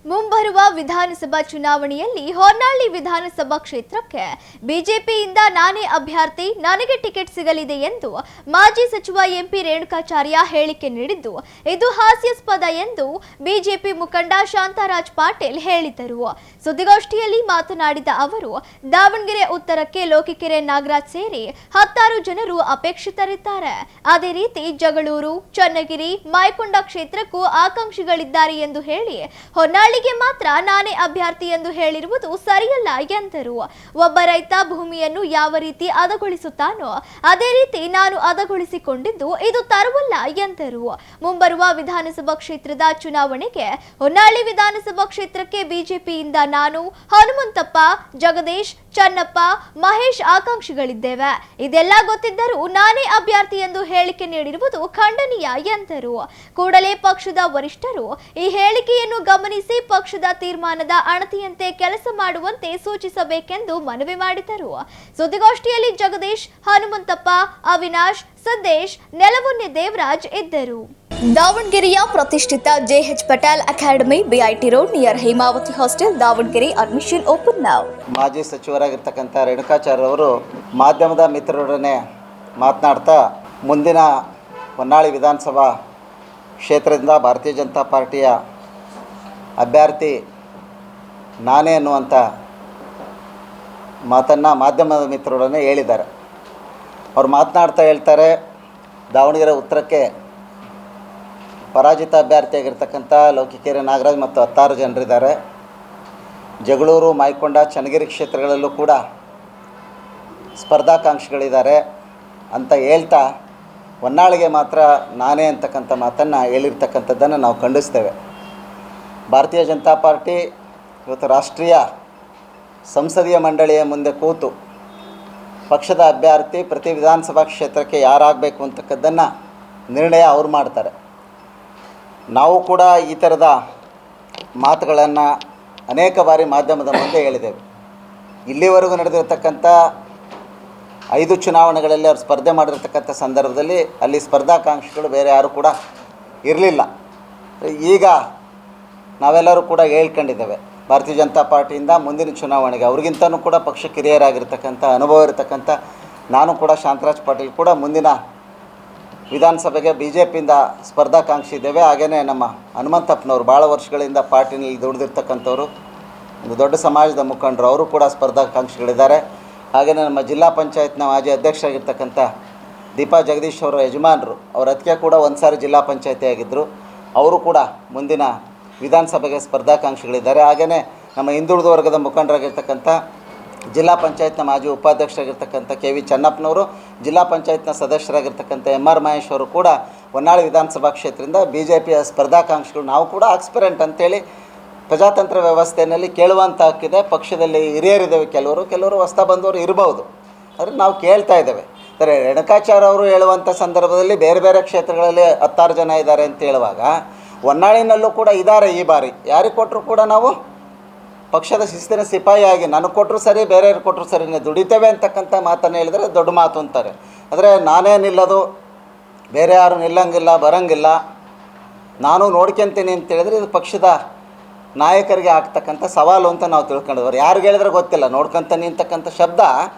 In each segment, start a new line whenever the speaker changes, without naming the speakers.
ಮುಂಬರುವ ವಿಧಾನಸಭಾ ಚುನಾವಣೆಯಲ್ಲಿ ಹೊನ್ನಾಳಿ ವಿಧಾನಸಭಾ ಕ್ಷೇತ್ರಕ್ಕೆ ಬಿಜೆಪಿಯಿಂದ ನಾನೇ ಅಭ್ಯರ್ಥಿ, ನನಗೆ ಟಿಕೆಟ್ ಸಿಗಲಿದೆ ಎಂದು ಮಾಜಿ ಸಚಿವ ಎಂಪಿ ರೇಣುಕಾಚಾರ್ಯ ಹೇಳಿಕೆ ನೀಡಿದ್ದು, ಇದು ಹಾಸ್ಯಾಸ್ಪದ ಎಂದು ಬಿಜೆಪಿ ಮುಖಂಡ ಶಾಂತರಾಜ್ ಪಾಟೀಲ್ ಹೇಳಿದರು. ಸುದ್ದಿಗೋಷ್ಠಿಯಲ್ಲಿ ಮಾತನಾಡಿದ ಅವರು, ದಾವಣಗೆರೆ ಉತ್ತರಕ್ಕೆ ಲೋಕಿಕೆರೆ ನಾಗರಾಜ್ ಸೇರಿ 10 ಜನರು ಅಪೇಕ್ಷಿತರಿದ್ದಾರೆ. ಅದೇ ರೀತಿ ಜಗಳೂರು, ಚನ್ನಗಿರಿ, ಮಾಯಕೊಂಡ ಕ್ಷೇತ್ರಕ್ಕೂ ಆಕಾಂಕ್ಷಿಗಳಿದ್ದಾರೆ ಎಂದು ಹೇಳಿ ಹೊನ್ನಾಳಿ ಮಾತ್ರ ನಾನೇ ಅಭ್ಯರ್ಥಿ ಎಂದು ಹೇಳಿರುವುದು ಸರಿಯಲ್ಲ ಎಂದರು. ಒಬ್ಬ ರೈತ ಭೂಮಿಯನ್ನು ಯಾವ ರೀತಿ ಹದಗೊಳಿಸುತ್ತಾನೋ ಅದೇ ರೀತಿ ನಾನು ಹದಗೊಳಿಸಿಕೊಂಡಿದ್ದು ಇದು ತರವಲ್ಲ ಎಂದರು. ಮುಂಬರುವ ವಿಧಾನಸಭಾ ಕ್ಷೇತ್ರದ ಚುನಾವಣೆಗೆ ಹೊನ್ನಾಳಿ ವಿಧಾನಸಭಾ ಕ್ಷೇತ್ರಕ್ಕೆ ಬಿಜೆಪಿಯಿಂದ ನಾನು, ಹನುಮಂತಪ್ಪ, ಜಗದೀಶ್, ಚನ್ನಪ್ಪ, ಮಹೇಶ್ ಆಕಾಂಕ್ಷಿಗಳಿದ್ದೇವೆ. ಇದೆಲ್ಲ ಗೊತ್ತಿದ್ದರೂ ನಾನೇ ಅಭ್ಯರ್ಥಿ ಎಂದು ಹೇಳಿಕೆ ನೀಡಿರುವುದು ಖಂಡನೀಯ ಎಂದರು. ಕೂಡಲೇ ಪಕ್ಷದ ವರಿಷ್ಠರು ಈ ಹೇಳಿಕೆಯನ್ನು ಗಮನಿಸಿ ಪಕ್ಷದ ತೀರ್ಮಾನದ ಅಣತಿಯಂತೆ ಕೆಲಸ ಮಾಡುವಂತೆ ಸೂಚಿಸಬೇಕೆಂದು ಮನವಿ ಮಾಡಿದರು. ಸುದ್ದಿಗೋಷ್ಠಿಯಲ್ಲಿ ಜಗದೀಶ್, ಹನುಮಂತಪ್ಪ, ಅವಿನಾಶ್, ಸಂದೇಶ್, ನೆಲವೊನ್ನೆ ದೇವರಾಜ್ ಇದ್ದರು. ದಾವಣಗೆರೆಯ ಪ್ರತಿಷ್ಠಿತ JH Patel academy, BIT road near Hemavathi hostel, Davanagere. Admission open now.
ಮಾಜಿ ಸಚಿವರಾಗಿರ್ತಕ್ಕಂಥ ರೇಣುಕಾಚಾರ್ಯ ಅವರು ಮಾಧ್ಯಮದ ಮಿತ್ರರೊಡನೆ ಮಾತನಾಡ್ತಾ, ಮುಂದಿನ ಹೊನ್ನಾಳಿ ವಿಧಾನಸಭಾ ಕ್ಷೇತ್ರದಿಂದ ಭಾರತೀಯ ಜನತಾ ಪಾರ್ಟಿಯ ಅಭ್ಯರ್ಥಿ ನಾನೇ ಅನ್ನುವಂಥ ಮಾತನ್ನು ಮಾಧ್ಯಮದ ಮಿತ್ರರೊಡನೆ ಹೇಳಿದ್ದಾರೆ. ಅವ್ರು ಮಾತನಾಡ್ತಾ ಹೇಳ್ತಾರೆ, ದಾವಣಗೆರೆ ಉತ್ತರಕ್ಕೆ ಪರಾಜಿತ ಅಭ್ಯರ್ಥಿಯಾಗಿರ್ತಕ್ಕಂಥ ಲೋಕಿಕೆರೆ ನಾಗರಾಜ್ ಮತ್ತು 10 ಜನರಿದ್ದಾರೆ. ಜಗಳೂರು, ಮಾಯಕೊಂಡ, ಚನ್ನಗಿರಿ ಕ್ಷೇತ್ರಗಳಲ್ಲೂ ಕೂಡ ಸ್ಪರ್ಧಾಕಾಂಕ್ಷಿಗಳಿದ್ದಾರೆ ಅಂತ ಹೇಳ್ತಾ ಹೊನ್ನಾಳಿಗೆ ಮಾತ್ರ ನಾನೇ ಅಂತಕ್ಕಂಥ ಮಾತನ್ನು ಹೇಳಿರ್ತಕ್ಕಂಥದ್ದನ್ನು ನಾವು ಖಂಡಿಸ್ತೇವೆ. ಭಾರತೀಯ ಜನತಾ ಪಾರ್ಟಿ ಇವತ್ತು ರಾಷ್ಟ್ರೀಯ ಸಂಸದೀಯ ಮಂಡಳಿಯ ಮುಂದೆ ಕೂತು ಪಕ್ಷದ ಅಭ್ಯರ್ಥಿ ಪ್ರತಿ ವಿಧಾನಸಭಾ ಕ್ಷೇತ್ರಕ್ಕೆ ಯಾರಾಗಬೇಕು ಅಂತಕ್ಕದ್ದನ್ನು ನಿರ್ಣಯ ಅವ್ರು ಮಾಡ್ತಾರೆ. ನಾವು ಕೂಡ ಈ ಥರದ ಮಾತುಗಳನ್ನು ಅನೇಕ ಬಾರಿ ಮಾಧ್ಯಮದ ಮುಂದೆ ಹೇಳಿದ್ದೇವೆ. ಇಲ್ಲಿವರೆಗೂ ನಡೆದಿರತಕ್ಕಂಥ 5 ಚುನಾವಣೆಗಳಲ್ಲಿ ಅವ್ರು ಸ್ಪರ್ಧೆ ಮಾಡಿರ್ತಕ್ಕಂಥ ಸಂದರ್ಭದಲ್ಲಿ ಅಲ್ಲಿ ಸ್ಪರ್ಧಾಕಾಂಕ್ಷಿಗಳು ಬೇರೆ ಯಾರೂ ಕೂಡ ಇರಲಿಲ್ಲ. ಈಗ ನಾವೆಲ್ಲರೂ ಕೂಡ ಹೇಳ್ಕೊಂಡಿದ್ದೇವೆ, ಭಾರತೀಯ ಜನತಾ ಪಾರ್ಟಿಯಿಂದ ಮುಂದಿನ ಚುನಾವಣೆಗೆ ಅವ್ರಿಗಿಂತನೂ ಕೂಡ ಪಕ್ಷಕ್ಕೆ ಹಿರಿಯರಾಗಿರ್ತಕ್ಕಂಥ ಅನುಭವ ಇರತಕ್ಕಂಥ ನಾನು ಕೂಡ ಶಾಂತರಾಜ್ ಪಾಟೀಲ್ ಕೂಡ ಮುಂದಿನ ವಿಧಾನಸಭೆಗೆ ಬಿಜೆಪಿಯಿಂದ ಸ್ಪರ್ಧಾಕಾಂಕ್ಷಿ ಇದ್ದೇವೆ. ಹಾಗೆಯೇ ನಮ್ಮ ಹನುಮಂತಪ್ಪನವರು ಭಾಳ ವರ್ಷಗಳಿಂದ ಪಾರ್ಟಿನಲ್ಲಿ ದುಡಿದಿರ್ತಕ್ಕಂಥವ್ರು, ಒಂದು ದೊಡ್ಡ ಸಮಾಜದ ಮುಖಂಡರು, ಅವರು ಕೂಡ ಸ್ಪರ್ಧಾಕಾಂಕ್ಷಿಗಳಿದ್ದಾರೆ. ಹಾಗೆಯೇ ನಮ್ಮ ಜಿಲ್ಲಾ ಪಂಚಾಯತ್ನ ಮಾಜಿ ಅಧ್ಯಕ್ಷರಾಗಿರ್ತಕ್ಕಂಥ ದೀಪಾ ಜಗದೀಶ್ ಅವರ ಯಜಮಾನರು, ಅವರ ಅತ್ತಿಗೆ ಕೂಡ ಒಂದು ಸಾರಿ ಜಿಲ್ಲಾ ಪಂಚಾಯತಿ ಆಗಿದ್ದರು, ಅವರು ಕೂಡ ಮುಂದಿನ ವಿಧಾನಸಭೆಗೆ ಸ್ಪರ್ಧಾಕಾಂಕ್ಷಿಗಳಿದ್ದಾರೆ. ಹಾಗೆಯೇ ನಮ್ಮ ಹಿಂದುಳಿದ ವರ್ಗದ ಮುಖಂಡರಾಗಿರ್ತಕ್ಕಂಥ ಜಿಲ್ಲಾ ಪಂಚಾಯತ್ನ ಮಾಜಿ ಉಪಾಧ್ಯಕ್ಷರಾಗಿರ್ತಕ್ಕಂಥ ಕೆ.ವಿ. ಚೆನ್ನಪ್ಪನವರು, ಜಿಲ್ಲಾ ಪಂಚಾಯತ್ನ ಸದಸ್ಯರಾಗಿರ್ತಕ್ಕಂಥ ಎಮ್.ಆರ್. ಮಹೇಶ್ ಅವರು ಕೂಡ ಹೊನ್ನಾಳಿ ವಿಧಾನಸಭಾ ಕ್ಷೇತ್ರದಿಂದ ಬಿಜೆಪಿಯ ಸ್ಪರ್ಧಾಕಾಂಕ್ಷಿಗಳು. ನಾವು ಕೂಡ ಆಕ್ಸ್ಪರೆಂಟ್ ಅಂತೇಳಿ ಪ್ರಜಾತಂತ್ರ ವ್ಯವಸ್ಥೆಯಲ್ಲಿ ಕೇಳುವಂಥ ಹಕ್ಕಿದೆ. ಪಕ್ಷದಲ್ಲಿ ಹಿರಿಯರಿದ್ದೇವೆ, ಕೆಲವರು ಹೊಸ ಬಂದವರು ಇರ್ಬೋದು, ಆದರೆ ನಾವು ಕೇಳ್ತಾ ಇದ್ದೇವೆ. ಅಂದರೆ ರೇಣುಕಾಚಾರ್ಯ ಅವರು ಹೇಳುವಂಥ ಸಂದರ್ಭದಲ್ಲಿ ಬೇರೆ ಬೇರೆ ಕ್ಷೇತ್ರಗಳಲ್ಲಿ 10 ಜನ ಇದ್ದಾರೆ ಅಂತ ಹೇಳುವಾಗ ಹೊನ್ನಾಳಿನಲ್ಲೂ ಕೂಡ ಇದ್ದಾರೆ. ಈ ಬಾರಿ ಯಾರಿಗೆ ಕೊಟ್ಟರು ಕೂಡ ನಾವು ಪಕ್ಷದ ಶಿಸ್ತಿನ ಸಿಪಾಯಿಯಾಗಿ, ನನಗೆ ಕೊಟ್ಟರು ಸರಿ, ಬೇರೆಯವ್ರಿಗೆ ಕೊಟ್ಟರು ಸರಿನೇ ದುಡಿತೇವೆ ಅಂತಕ್ಕಂಥ ಮಾತನ್ನು ಹೇಳಿದರೆ ದೊಡ್ಡ ಮಾತು ಅಂತಾರೆ. ಆದರೆ ನಾನೇ ನಿಲ್ಲೋದು, ಬೇರೆ ಯಾರು ನಿಲ್ಲಂಗಿಲ್ಲ, ಬರೋಂಗಿಲ್ಲ, ನಾನು ನೋಡ್ಕೊತೀನಿ ಅಂತ ಹೇಳಿದ್ರೆ ಇದು ಪಕ್ಷದ ನಾಯಕರಿಗೆ ಆಗ್ತಕ್ಕಂಥ ಸವಾಲು ಅಂತ ನಾವು ತಿಳ್ಕೊಂಡಿದ್ರು. ಯಾರಿಗೆ ಹೇಳಿದ್ರೆ ಗೊತ್ತಿಲ್ಲ, ನೋಡ್ಕೊತಾನೆ ಅಂತಕ್ಕಂಥ ಶಬ್ದ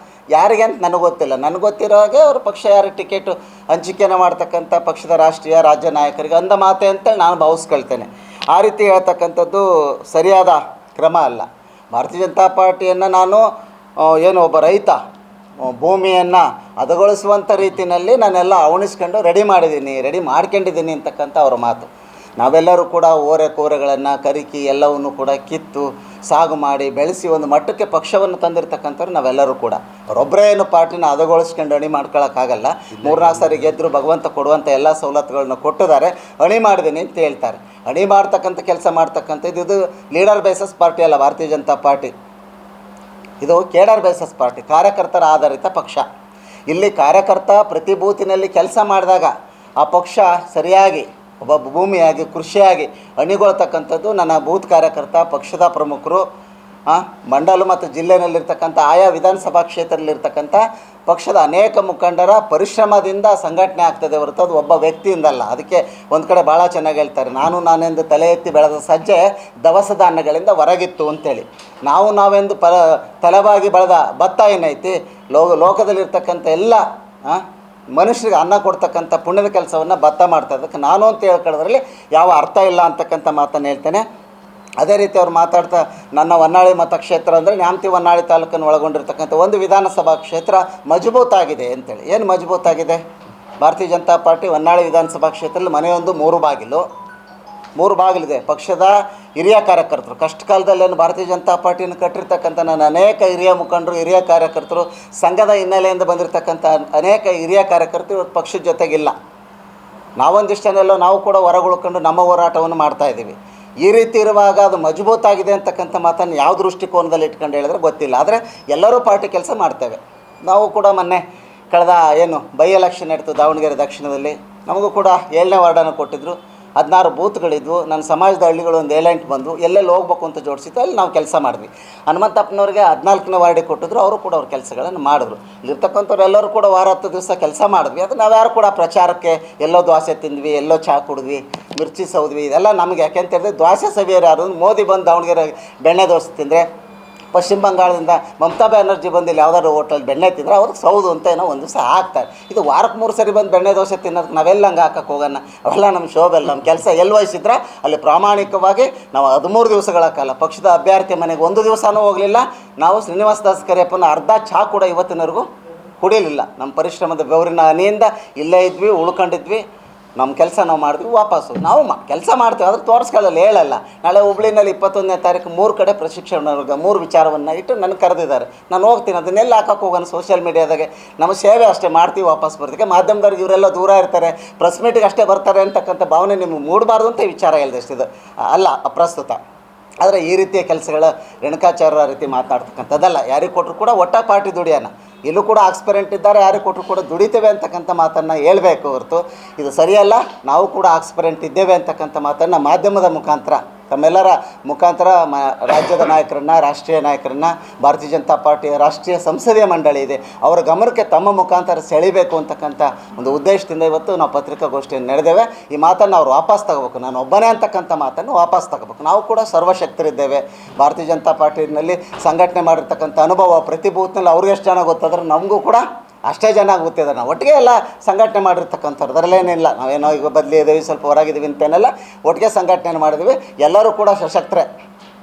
ಯಾರಿಗೆ ಅಂತ ನನಗೆ ಗೊತ್ತಿಲ್ಲ. ನನಗೆ ಗೊತ್ತಿರೋ ಹಾಗೆ ಅವರು ಪಕ್ಷ ಯಾರಿಗೆ ಟಿಕೆಟು ಹಂಚಿಕೆಯನ್ನು ಮಾಡ್ತಕ್ಕಂಥ ಪಕ್ಷದ ರಾಷ್ಟ್ರೀಯ ರಾಜ್ಯ ನಾಯಕರಿಗೆ ಅಂದ ಮಾತೆ ಅಂತೇಳಿ ನಾನು ಭಾವಿಸ್ಕೊಳ್ತೇನೆ. ಆ ರೀತಿ ಹೇಳ್ತಕ್ಕಂಥದ್ದು ಸರಿಯಾದ ಕ್ರಮ ಅಲ್ಲ. ಭಾರತೀಯ ಜನತಾ ಪಾರ್ಟಿಯನ್ನು ನಾನು ಒಬ್ಬ ರೈತ ಭೂಮಿಯನ್ನು ಹದಗೊಳಿಸುವಂಥ ರೀತಿಯಲ್ಲಿ ನಾನೆಲ್ಲ ಅವಣಿಸ್ಕೊಂಡು ರೆಡಿ ಮಾಡ್ಕೊಂಡಿದ್ದೀನಿ ಅಂತಕ್ಕಂಥ ಅವರ ಮಾತು. ನಾವೆಲ್ಲರೂ ಕೂಡ ಕೋರೆಗಳನ್ನು ಕರಿಕಿ ಎಲ್ಲವನ್ನು ಕೂಡ ಕಿತ್ತು ಸಾಗು ಮಾಡಿ ಬೆಳೆಸಿ ಒಂದು ಮಟ್ಟಕ್ಕೆ ಪಕ್ಷವನ್ನು ತಂದಿರತಕ್ಕಂಥವ್ರು ನಾವೆಲ್ಲರೂ ಕೂಡ. ಅವರೊಬ್ಬರೇ ಏನು ಪಾರ್ಟಿನ ಹದಗೊಳಿಸ್ಕೊಂಡು ಅಣಿ ಮಾಡ್ಕೊಳ್ಳೋಕ್ಕಾಗಲ್ಲ. 3-4 ಸಾರಿ ಗೆದ್ದರು, ಭಗವಂತ ಕೊಡುವಂಥ ಎಲ್ಲ ಸವಲತ್ತುಗಳನ್ನ ಕೊಟ್ಟಿದ್ದಾರೆ, ಅಣಿ ಮಾಡಿದ್ದೀನಿ ಅಂತ ಹೇಳ್ತಾರೆ. ಅಣಿ ಮಾಡ್ತಕ್ಕಂಥ ಕೆಲಸ ಮಾಡ್ತಕ್ಕಂಥದ್ದು ಇದು ಲೀಡರ್ ಬೇಸಸ್ ಪಾರ್ಟಿ ಅಲ್ಲ. ಭಾರತೀಯ ಜನತಾ ಪಾರ್ಟಿ ಇದು ಕೇಡರ್ ಬೇಸಸ್ ಪಾರ್ಟಿ, ಕಾರ್ಯಕರ್ತರ ಆಧಾರಿತ ಪಕ್ಷ. ಇಲ್ಲಿ ಕಾರ್ಯಕರ್ತ ಪ್ರತಿ ಬೂತಿನಲ್ಲಿ ಕೆಲಸ ಮಾಡಿದಾಗ ಆ ಪಕ್ಷ ಸರಿಯಾಗಿ ಒಬ್ಬ ಭೂಮಿಯಾಗಿ ಕೃಷಿಯಾಗಿ ಅಣಿಗೊಳ್ತಕ್ಕಂಥದ್ದು ನನ್ನ ಬೂತ್ ಕಾರ್ಯಕರ್ತ, ಪಕ್ಷದ ಪ್ರಮುಖರು, ಮಂಡಲ ಮತ್ತು ಜಿಲ್ಲೆನಲ್ಲಿರ್ತಕ್ಕಂಥ ಆಯಾ ವಿಧಾನಸಭಾ ಕ್ಷೇತ್ರದಲ್ಲಿರ್ತಕ್ಕಂಥ ಪಕ್ಷದ ಅನೇಕ ಮುಖಂಡರ ಪರಿಶ್ರಮದಿಂದ ಸಂಘಟನೆ ಆಗ್ತದೆ ಹೊರತು ಅದು ಒಬ್ಬ ವ್ಯಕ್ತಿಯಿಂದಲ್ಲ. ಅದಕ್ಕೆ ಒಂದು ಕಡೆ ಭಾಳ ಚೆನ್ನಾಗಿ ಹೇಳ್ತಾರೆ, ನಾನೆಂದು ತಲೆ ಎತ್ತಿ ಬೆಳೆದ ಸಜ್ಜೆ ದವಸ ಧಾನ್ಯಗಳಿಂದ ಹೊರಗಿತ್ತು ಅಂತೇಳಿ. ನಾವೆಂದು ತಲೆಬಾಗಿ ಬೆಳೆದ ಭತ್ತ ಏನೈತಿ ಲೋಕದಲ್ಲಿರ್ತಕ್ಕಂಥ ಎಲ್ಲ ಮನುಷ್ಯರಿಗೆ ಅನ್ನ ಕೊಡ್ತಕ್ಕಂಥ ಪುಣ್ಯದ ಕೆಲಸವನ್ನು ಭತ್ತ ಮಾಡ್ತಾ ಇದಕ್ಕೆ ನಾನು ಅಂತ ಹೇಳ್ಕೊಳ್ಳೋದ್ರಲ್ಲಿ ಯಾವ ಅರ್ಥ ಇಲ್ಲ ಅಂತಕ್ಕಂಥ ಮಾತನ್ನು ಹೇಳ್ತೇನೆ. ಅದೇ ರೀತಿ ಅವ್ರು ಮಾತಾಡ್ತಾ ನನ್ನ ಹೊನ್ನಾಳಿ ಮತಕ್ಷೇತ್ರ ಅಂದರೆ ನ್ಯಾಮತಿ ಹೊನ್ನಾಳಿ ತಾಲೂಕನ್ನು ಒಳಗೊಂಡಿರ್ತಕ್ಕಂಥ ಒಂದು ವಿಧಾನಸಭಾ ಕ್ಷೇತ್ರ ಮಜಬೂತಾಗಿದೆ ಅಂತೇಳಿ. ಏನು ಮಜಬೂತಾಗಿದೆ? ಭಾರತೀಯ ಜನತಾ ಪಾರ್ಟಿ ಹೊನ್ನಾಳಿ ವಿಧಾನಸಭಾ ಕ್ಷೇತ್ರದಲ್ಲಿ ಮನೆಯೊಂದು 3 ಬಾಗಿಲಿದೆ. ಪಕ್ಷದ ಹಿರಿಯ ಕಾರ್ಯಕರ್ತರು ಕಷ್ಟ ಕಾಲದಲ್ಲೇನು ಭಾರತೀಯ ಜನತಾ ಪಾರ್ಟಿಯನ್ನು ಕಟ್ಟಿರ್ತಕ್ಕಂಥ ನನ್ನ ಅನೇಕ ಹಿರಿಯ ಮುಖಂಡರು, ಹಿರಿಯ ಕಾರ್ಯಕರ್ತರು, ಸಂಘದ ಹಿನ್ನೆಲೆಯಿಂದ ಬಂದಿರತಕ್ಕಂಥ ಅನೇಕ ಹಿರಿಯ ಕಾರ್ಯಕರ್ತರು ಇವತ್ತು ಪಕ್ಷದ ಜೊತೆಗಿಲ್ಲ. ನಾವೊಂದಿಷ್ಟನ್ನೆಲ್ಲೋ ನಾವು ಕೂಡ ಹೊರಗುಳ್ಕೊಂಡು ನಮ್ಮ ಹೋರಾಟವನ್ನು ಮಾಡ್ತಾಯಿದ್ದೀವಿ. ಈ ರೀತಿ ಇರುವಾಗ ಅದು ಮಜಬೂತಾಗಿದೆ ಅಂತಕ್ಕಂಥ ಮಾತನ್ನು ಯಾವ ದೃಷ್ಟಿಕೋನದಲ್ಲಿ ಇಟ್ಕೊಂಡು ಹೇಳಿದ್ರೆ ಗೊತ್ತಿಲ್ಲ. ಆದರೆ ಎಲ್ಲರೂ ಪಾರ್ಟಿ ಕೆಲಸ ಮಾಡ್ತೇವೆ. ನಾವು ಕೂಡ ಮೊನ್ನೆ ಕಳೆದ ಬೈ ಎಲೆಕ್ಷನ್ ಇಡ್ತು ದಾವಣಗೆರೆ ದಕ್ಷಿಣದಲ್ಲಿ, ನಮಗೂ ಕೂಡ 7ನೇ ವಾರ್ಡನ್ನು ಕೊಟ್ಟಿದ್ದರು. 16 ಬೂತ್ಗಳಿದ್ವು. ನನ್ನ ಸಮಾಜದ ಹಳ್ಳಿಗಳು ಒಂದು 7-8 ಬಂದು ಎಲ್ಲೆಲ್ಲಿ ಹೋಗ್ಬೇಕು ಅಂತ ಜೋಡಿಸಿತ್ತು, ಅಲ್ಲಿ ನಾವು ಕೆಲಸ ಮಾಡಿದ್ವಿ. ಹನುಮಂತಪ್ಪನವ್ರಿಗೆ 14ನೇ ವಾರ್ಡಿಗೆ ಕೊಟ್ಟಿದ್ರು, ಅವರು ಕೂಡ ಅವ್ರ ಕೆಲಸಗಳನ್ನು ಮಾಡಿದ್ರು. ಇಲ್ಲಿರ್ತಕ್ಕಂಥವ್ರು ಎಲ್ಲರೂ ಕೂಡ 10 ದಿವಸ ಕೆಲಸ ಮಾಡಿದ್ವಿ. ಅದು ನಾವ್ಯಾರು ಕೂಡ ಪ್ರಚಾರಕ್ಕೆ ಎಲ್ಲೋ ದೋಸೆ ತಿಂದ್ವಿ, ಎಲ್ಲೋ ಚಹಾ ಕುಡಿದ್ವಿ, ಮಿರ್ಚಿ ಸೌದ್ವಿ, ಇದೆಲ್ಲ ನಮಗೆ ಯಾಕೆಂತ ಹೇಳಿದ್ರೆ ದ್ವಾಸೆ ಸವಿಯರು ಯಾರು? ಮೋದಿ ಬಂದು ದಾವಣಗೆರೆ ಬೆಣ್ಣೆ ದೋಸೆ ತಿಂದರೆ, ಪಶ್ಚಿಮ ಬಂಗಾಳದಿಂದ ಮಮತಾ ಬ್ಯಾನರ್ಜಿ ಬಂದು ಇಲ್ಲಿ ಯಾವ್ದಾದ್ರು ಹೋಟೆಲ್ ಬೆಣ್ಣೆ ತಿಂದರೆ ಅವ್ರಿಗೆ ಸೌದು ಅಂತ ಏನೋ ಒಂದು ದಿವಸ ಹಾಕ್ತಾರೆ. ಇದು ವಾರಕ್ಕೆ 3 ಸರಿ ಬಂದು ಬೆಣ್ಣೆ ದೋಸೆ ತಿನ್ನೋದಕ್ಕೆ ನಾವೆಲ್ಲ ಹಂಗೆ ಹಾಕಕ್ಕೆ ಹೋಗೋಣ? ಅವೆಲ್ಲ ನಮ್ಮ ಶೋಭೆಲ್ಲ. ನಮ್ಮ ಕೆಲಸ ಎಲ್ಲಿ ವಹಿಸಿದ್ರೆ ಅಲ್ಲಿ ಪ್ರಾಮಾಣಿಕವಾಗಿ ನಾವು 13 ದಿವಸಗಳ ಕಾಲ ಪಕ್ಷದ ಅಭ್ಯರ್ಥಿ ಮನೆಗೆ 1 ದಿವಸನೂ ಹೋಗಲಿಲ್ಲ. ನಾವು ಶ್ರೀನಿವಾಸ ದಾಸ್ ಕರಿಯಪ್ಪನ ಅರ್ಧ ಚಹಾ ಕೂಡ ಇವತ್ತಿನವರೆಗೂ ಕುಡಿಯಲಿಲ್ಲ. ನಮ್ಮ ಪರಿಶ್ರಮದ ಬೆವರಿನ ಹನಿಯಿಂದ ಇಲ್ಲೇ ಇದ್ವಿ, ಉಳ್ಕೊಂಡಿದ್ವಿ. ನಮ್ಮ ಕೆಲಸ ನಾವು ಮಾಡಿದ್ವಿ, ವಾಪಸ್ಸು ನಾವು ಕೆಲಸ ಮಾಡ್ತೀವಿ. ಅದ್ರ ತೋರಿಸ್ಕೊಳ್ಳಲ್ಲ, ಹೇಳಲ್ಲ. ನಾಳೆ ಹುಬ್ಳಿನಲ್ಲಿ 21ನೇ ತಾರೀಕು 3 ಕಡೆ ಪ್ರಶಿಕ್ಷಣ ವರ್ಗ 3 ವಿಚಾರವನ್ನು ಇಟ್ಟು ನನಗೆ ಕರೆದಿದ್ದಾರೆ. ನಾನು ಹೋಗ್ತೀನಿ, ಅದನ್ನೆಲ್ಲ ಹಾಕಕ್ಕೆ ಹೋಗೋಣ ಸೋಷಿಯಲ್ ಮೀಡಿಯಾದಾಗೆ. ನಮ್ಮ ಸೇವೆ ಅಷ್ಟೇ ಮಾಡ್ತೀವಿ, ವಾಪಸ್ ಬರ್ತೀವಿ. ಮಾಧ್ಯಮದವ್ರಿಗೆ ಇವರೆಲ್ಲ ದೂರ ಇರ್ತಾರೆ, ಪ್ರೆಸ್ ಮೀಟಿಗೆ ಅಷ್ಟೇ ಬರ್ತಾರೆ ಅಂತಕ್ಕಂಥ ಭಾವನೆ ನಿಮಗೆ ಮೂಡಬಾರ್ದು ಅಂತ ವಿಚಾರ ಹೇಳಿದೆ ಅಷ್ಟಿದು ಅಲ್ಲ ಅಪ್ರಸ್ತುತ. ಆದರೆ ಈ ರೀತಿಯ ಕೆಲಸಗಳ ರೇಣುಕಾಚಾರ್ಯ ರೀತಿ ಮಾತನಾಡ್ತಕ್ಕಂಥದ್ದಲ್ಲ. ಯಾರಿಗೆ ಕೊಟ್ಟರು ಕೂಡ ಒಟ್ಟಾಗಿ ಪಾರ್ಟಿ ದುಡಿಯೋಣ. ಇಲ್ಲೂ ಕೂಡ ಆಕ್ಸ್ಪರೆಂಟ್ ಇದ್ದಾರೆ, ಯಾರಿಗೆ ಕೊಟ್ಟರು ಕೂಡ ದುಡಿತೇವೆ ಅಂತಕ್ಕಂಥ ಮಾತನ್ನು ಹೇಳಬೇಕು ಹೊರತು ಇದು ಸರಿಯಲ್ಲ. ನಾವು ಕೂಡ ಆಕ್ಸ್ಪರೆಂಟ್ ಇದ್ದೇವೆ ಅಂತಕ್ಕಂಥ ಮಾತನ್ನು ಮಾಧ್ಯಮದ ಮುಖಾಂತರ ತಮ್ಮೆಲ್ಲರ ಮುಖಾಂತರ ರಾಜ್ಯದ ನಾಯಕರನ್ನು, ರಾಷ್ಟ್ರೀಯ ನಾಯಕರನ್ನು, ಭಾರತೀಯ ಜನತಾ ಪಾರ್ಟಿಯ ರಾಷ್ಟ್ರೀಯ ಸಂಸದೀಯ ಮಂಡಳಿ ಇದೆ, ಅವರ ಗಮನಕ್ಕೆ ತಮ್ಮ ಮುಖಾಂತರ ಸೆಳಿಬೇಕು ಅಂತಕ್ಕಂಥ ಒಂದು ಉದ್ದೇಶದಿಂದ ಇವತ್ತು ನಾವು ಪತ್ರಿಕಾಗೋಷ್ಠಿಯನ್ನು ನಡೆದೇವೆ. ಈ ಮಾತನ್ನು ಅವ್ರು ವಾಪಸ್ ತಗೋಬೇಕು. ನಾನು ಒಬ್ಬನೇ ಅಂತಕ್ಕಂಥ ಮಾತನ್ನು ವಾಪಸ್ ತಗೋಬೇಕು. ನಾವು ಕೂಡ ಸರ್ವಶಕ್ತರಿದ್ದೇವೆ. ಭಾರತೀಯ ಜನತಾ ಪಾರ್ಟಿನಲ್ಲಿ ಸಂಘಟನೆ ಮಾಡಿರ್ತಕ್ಕಂಥ ಅನುಭವ ಪ್ರತಿ ಬೂತ್ನಲ್ಲಿ ಅವ್ರಿಗೆ ಎಷ್ಟು ಜನ ಗೊತ್ತಾದ್ರೆ ನಮಗೂ ಕೂಡ ಅಷ್ಟೇ ಜನ ಗೊತ್ತಿದ್ದಾರೆ. ನಾವು ಒಟ್ಟಿಗೆ ಎಲ್ಲ ಸಂಘಟನೆ ಮಾಡಿರ್ತಕ್ಕಂಥವ್ರು, ಅದರಲ್ಲೇನಿಲ್ಲ. ನಾವೇನೋ ಈಗ ಬದಲಿ ಇದ್ದೀವಿ, ಸ್ವಲ್ಪ ಹೊರಗಿದ್ದೀವಿ ಅಂತೇನೆಲ್ಲ, ಒಟ್ಟಿಗೆ ಸಂಘಟನೆ ಮಾಡಿದ್ವಿ. ಎಲ್ಲರೂ ಕೂಡ ಸಶಕ್ತರೇ.